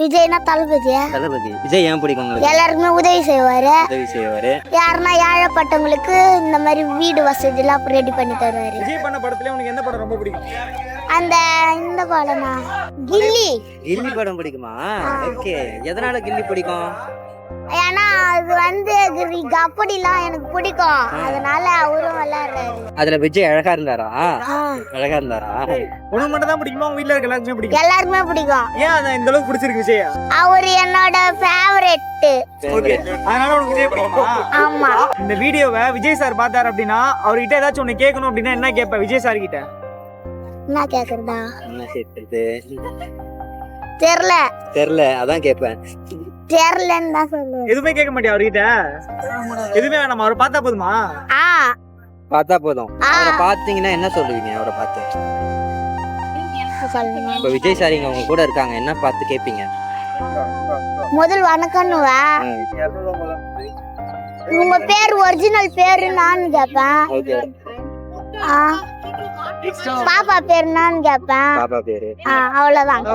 விஜய்னா தளபதியா? தளபதி. விஜய் ஏன் பிடிக்கும் உங்களுக்கு? எல்லாருக்குமே உதவி செய்வாரு. யாருன்னா ஏழைப்பட்டவங்களுக்கு இந்த மாதிரி வீடு வசதி எல்லாம் ரெடி பண்ணி தருவாரு. விஜய் பண்ண படத்துல உனக்கு எந்த படம் ரொம்ப பிடிக்கும்? அந்த இந்த படம்னா கில்லி. கில்லி படம் பிடிக்குமா? ஓகே. எதனால கில்லி பிடிக்கும்? ஏன்னா அது வந்து அப்படிலாம் எனக்கு பிடிக்கும், அதனால அவரும் விளையாடுறாரு. அதுல விஜய் அழகா இருந்தாரா? அழகா இருந்தாரா? உனக்கு மட்டும் தான் பிடிக்குமா? உங்க வீட்ல இருக்க எல்லாருக்குமே பிடிக்கும்? எல்லாருக்குமே பிடிக்கும். ஏன் அதான் இந்த அளவுக்கு பிடிச்சிருக்கு விஜய்? அவர் என்னோட ஃபேவரட். ஓகே, அதனால உனக்கு விஜய் பிடிக்குமா? ஆமா. இந்த வீடியோவை விஜய் சார் பார்த்தாரு அப்படின்னா அவர்கிட்ட ஏதாச்சும் ஒண்ணு கேட்கணும் அப்படின்னா என்ன கேட்ப விஜய் சார் கிட்ட? என்ன கேக்குறதா? என்ன கேக்குறது தெரியல, அதான் கேட்பேன். தெரியலன்னு தான் சொல்லுவேன். எதுவுமே கேட்க மாட்டியா அவர்கிட்ட? எதுவுமே வேணாமா? அவரை பார்த்தா போதுமா? பார்த்தா போதும். அவரை பாத்தீங்கன்னா என்ன சொல்லுவீங்க? அவரை பார்த்து இப்ப விஜய் சார் இங்க உங்க கூட இருக்காங்க, என்ன பார்த்து கேட்பீங்க? முதல் வணக்கம்னுவா. உங்க பேர் ஒரிஜினல் பேரு நான் கேட்பேன். பாப்பா பேரு நான் கேட்பேன். பாப்பா பேரு அவ்வளவுதான்.